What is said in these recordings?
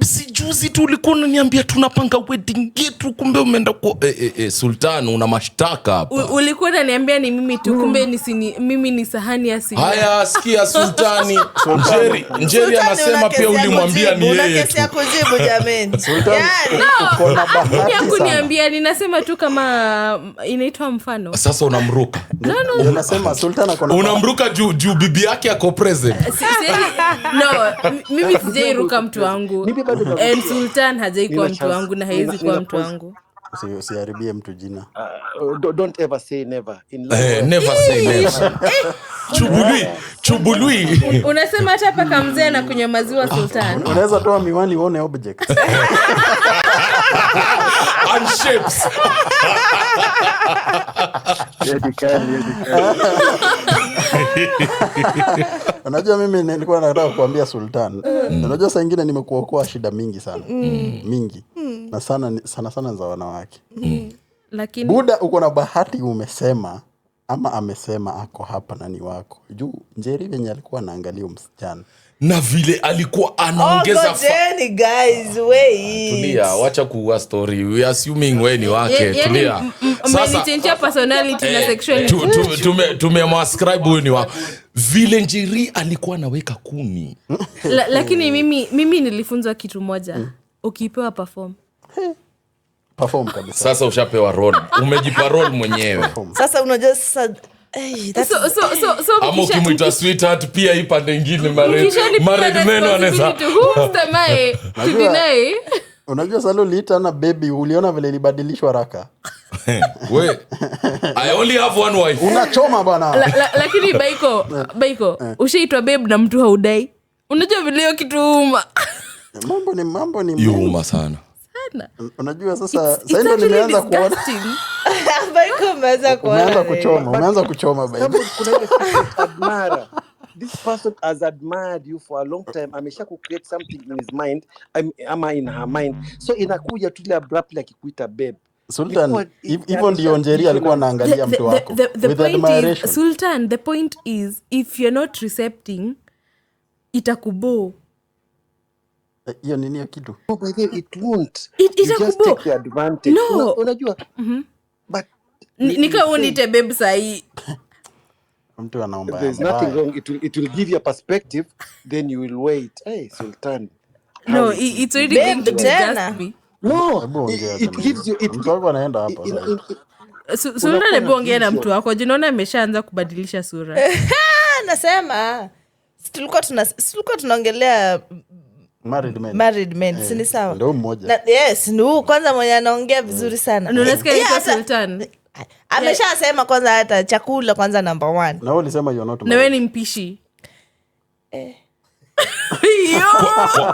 babe, si juzi tu ulikuwa unaniambia tunapanga wedding yetu, kumbe umeenda kwa Sultan, una mashtaka hapa. Ulikuwa unaniambia ni mimi tu, kumbe mimi ni sahani ya sinia. Haya, sikia Sultani. Njeri anasema pia ulimwambia ni yeye. Una kesi ya kujibu jameni. Sultan, kuna bahati sana. Kuniambia ninasema tu kama inaitwa mfano. Sasa unamruka. No. Nasema Sultan akona. Unamruka juu bibi yake ako present. No, mimi sijairuka mtu wangu. And Sultan hajaikuwa mtu wangu na haizi kuwa mtu wangu. Usiharibie mtu jina. Don't ever say never in life. Never say never. Chubului. Unasema hata paka mzee na kunywa maziwa Sultan. Unaweza toa miwani uone objects. And shapes. Unajua mimi nilikuwa nataka kuambia Sultan. Unajua saa nyingine nimekuokoa shida mingi sana. Mingi. Na sana za wanawake. Lakini Buda uko na bahati umesema ama amesema ako hapa na ni wako. Juu Njeri venye alikuwa anaangalia msichana. Na vile alikuwa anaongeza guys, wait. Tulia, wacha kuwa story. We assuming wewe ni wake. Tulia. Sasa change personality na sexuality. Tumemwascribe huyu ni wako. Vile Njeri alikuwa anaweka kuni. Lakini mimi nilifunzwa kitu moja. Ukipewa perform kabisa. Sasa ushapewa role. Umejipa role mwenyewe. Sasa unajua sasa ama ukimwita sweetheart pia hii pande ingine married men wanaweza. Unajua salo liita na baby, uliona vile ilibadilishwa raka. We, I only have one wife. Unachoma bana. Lakini Baiko, ushaitwa babe na mtu haudai. Unajua vile hiyo kitu mambo ni yuma sana. Unajua sasa ndio nimeanza kuona. Baiko umeanza kuchoma baby. Kuna ile admire. This person has admired you for a long time. Amesha create something in his mind, ama in her mind. So inakuja tu ile abruptly akikuita babe. Sultan, hivyo ndio Njeri alikuwa anaangalia mtu wako. With admiration. Sultan, the point is if you're not recepting itakubo. Hiyo nini hiyo kitu? No, by the way, it won't. Itakubo. Just take the advantage. No. Unajua? But nika unite babe sahi. Mtu anaomba. There's nothing wrong. It will give you a perspective, then you will wait. Hey, Sultan. No, it's already going to disgust me. No, it gives you mtu wako anaenda hapa. Sultan anaongea na mtu wako, jinaona ameshaanza kubadilisha sura. Nasema tulikuwa tunaongelea married men. Si ni sawa? Ndio mmoja. Yes, ni kwanza mwenye anaongea vizuri sana. Unasikia ni Sultan. Ameshasema kwanza hata chakula kwanza number 1. Na wewe ulisema you're not. Na wewe ni mpishi.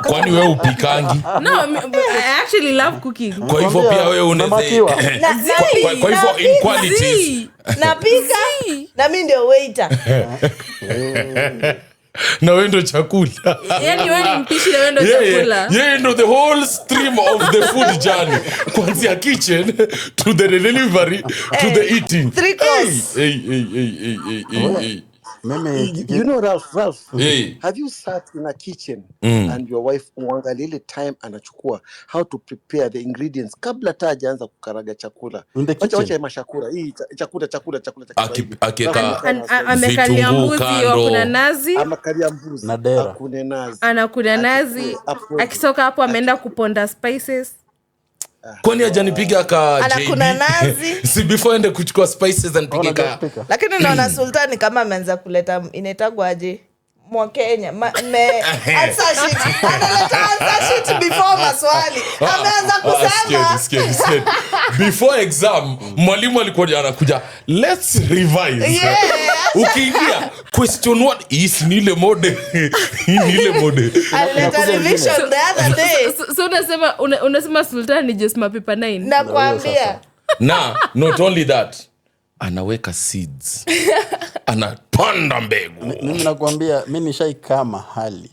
Kwani wewe upikangi? No, I actually love cooking. Kwa hivyo pia wewe unaweza. Kwa hivyo in qualities. Napika na mimi ndio waiter. Na wewe ndo chakula. Yaani wewe ni mpishi na wewe ndo chakula. Yeye ndo the whole stream of the food journey. Kuanzia kitchen to the delivery to the eating. 3 course. Hey. You know Ralph. Hey. Have you sat in a kitchen and your wife uangalie ile time anachukua how to prepare the ingredients kabla hata hajaanza kukaraga chakula? Wacha mashakura. Hii chakula. Akeka amekalia mbuzi au kuna nazi? Amekalia mbuzi. Na dera. Akune nazi. Anakuna nazi. Akitoka hapo ameenda kuponda spices. Kwani hajanipiga ka anakuna nazi. Si before ende kuchukua spices and pika. Lakini naona Sultan kama ameanza kuleta inaitagwa aje mwa Kenya answer sheet before maswali ameanza kusema Scared. Before exam mwalimu alikuwa anakuja let's revise. Ukiingia question 1 is nile mode. Aleta revision the other day. So unasema Sultan ni just mapepa 9. Nakwambia. Na not only that, anaweka seeds. Anapanda mbegu. Mimi nakwambia mimi nishaikaa mahali